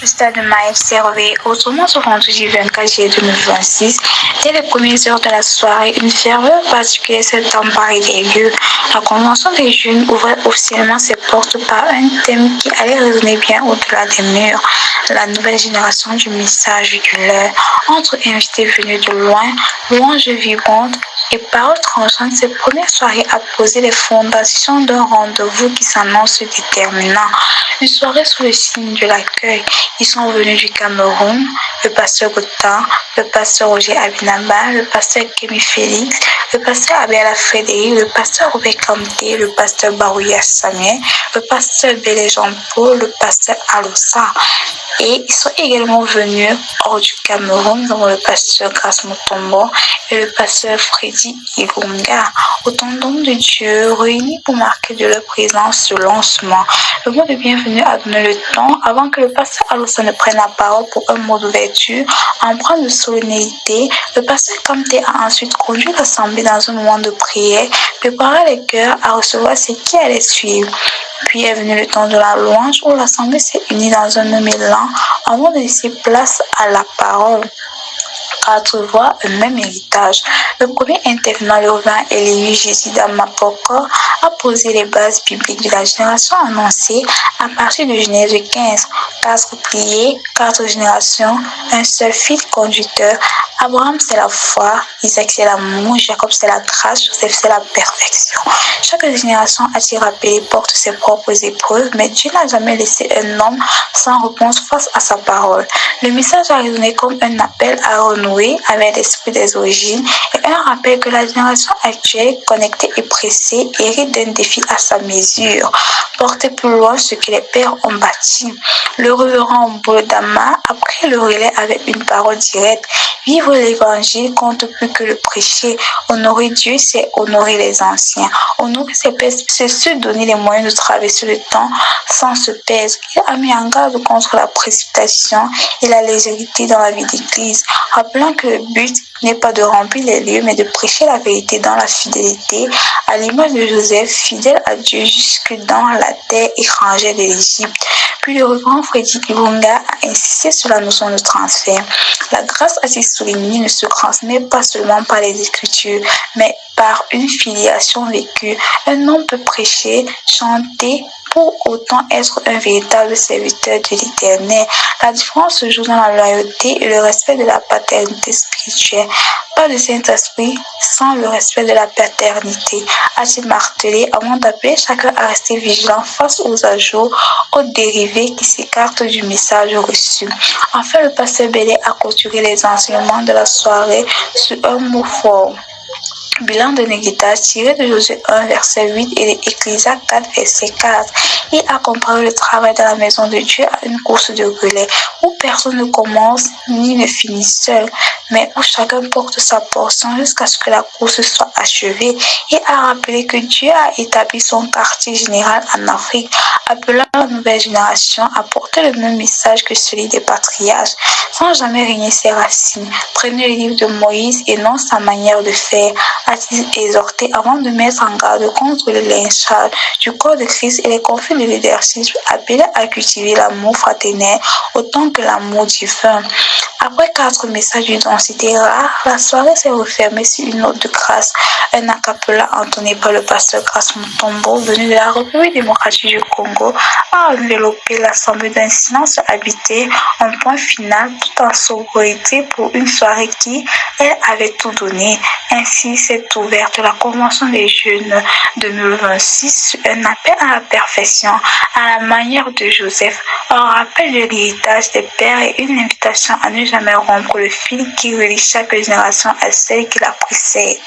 Le stade de Maïf s'est réveillé autrement ce vendredi 24 juillet 2026. Dès les premières heures de la soirée, une ferveur particulière s'est emparée des lieux. La Convention des jeunes ouvrait officiellement ses portes par un thème qui allait résonner bien au-delà des murs. La nouvelle génération du message du leur. Entre invités venus de loin, louanges vibrantes et paroles tranchantes, cette première soirée a posé les fondations d'un rendez-vous qui s'annonce déterminant. Une soirée sous le signe de l'accueil. Ils sont venus du Cameroun, le pasteur Gautard, le pasteur Roger Abinaba, le pasteur Kémy Félix, le pasteur Abela Frédéric, le pasteur Robert Kanté, le pasteur Barouya Samuel, le pasteur Bélé Jean-Paul, le pasteur Alossa. Et ils sont également venus hors du Cameroun, nous avons le pasteur Grace Mutombo et le pasteur Freddy Igunga. Autant d'hommes de Dieu réunis pour marquer de leur présence ce lancement. Le mot de bienvenue a donné le temps avant que le pasteur Alossa ne prenne la parole pour un mot d'ouverture. Empreint de solennité, le pasteur Kanté a ensuite conduit l'assemblée dans un moment de prière, préparant les cœurs à recevoir ce qui allait suivre. Puis est venu le temps de la louange où l'assemblée s'est unie dans un même élan avant de laisser place à la parole. 4 voix, un même héritage. Le premier intervenant, le reverend Elihu Jésus Mapoko, a posé les bases bibliques de la génération annoncée à partir de Genèse 15. 4 piliers, 4 générations, un seul fil conducteur. Abraham, c'est la foi, Isaac, c'est l'amour, Jacob, c'est la grâce, Joseph, c'est la perfection. Chaque génération a tiré rappelé porte ses propres épreuves, mais Dieu n'a jamais laissé un homme sans réponse face à sa parole. Le message a résonné comme un appel à renouer avec l'esprit des origines et un rappel que la génération actuelle, connectée et pressée, hérite d'un défi à sa mesure. Porter plus loin ce que les pères ont bâti. Le révérend Bolodama a pris le relais avec une parole directe. Vivre l'évangile compte plus que le prêcher. Honorer Dieu, c'est honorer les anciens. Honorer ses pères, c'est se donner les moyens de traverser le temps sans se perdre. Il a mis en garde contre la précipitation et la légèreté dans la vie d'église, rappelant que le but n'est pas de remplir les lieux, mais de prêcher la vérité dans la fidélité, à l'image de Joseph, fidèle à Dieu jusque dans la terre étrangère de l'Égypte. Puis le reverend Freddy Igunga a insisté sur la notion de transfert. La grâce ainsi soulignée ne se transmet pas seulement par les Écritures, mais par une filiation vécue. Un homme peut prêcher, chanter, pour autant être un véritable serviteur de l'Éternel. La différence se joue dans la loyauté et le respect de la paternité spirituelle. Pas de Saint-Esprit sans le respect de la paternité. A-t-il martelé avant d'appeler chacun à rester vigilant face aux ajouts, aux dérivés qui s'écartent du message reçu. Enfin, le pasteur Bélé a clôturé les enseignements de la soirée sur un mot fort. Bilan de héritage tiré de Josué 1, verset 8 et d'Ecclésiaste 4, verset 4. Il a comparé le travail dans la maison de Dieu à une course de relais où personne ne commence ni ne finit seul, mais où chacun porte sa portion jusqu'à ce que la course soit achevée. Il a rappelé que Dieu a établi son quartier général en Afrique, appelant la nouvelle génération à porter le même message que celui des patriarches, sans jamais régner ses racines. Prenez le livre de Moïse et non sa manière de faire, a-t-il exhorté avant de mettre en garde contre le lynchage du corps de Christ et les conflits de leadership, appelé à cultiver l'amour fraternel autant que l'amour divin. Après 4 messages d'une densité rare, la soirée s'est refermée sur une note de grâce. Un acapella entonné par le pasteur Grace Mutombo, venu de la République démocratique du Congo, a enveloppé l'assemblée d'un silence habité, en point final, tout en sobriété pour une soirée qui, elle, avait tout donné. Ainsi s'est ouverte la Convention des jeunes 2026 sur un appel à la perfection, à la manière de Joseph, un rappel de l'héritage des pères et une invitation à ne jamais rompre le fil qui relie chaque génération à celle qui la précède.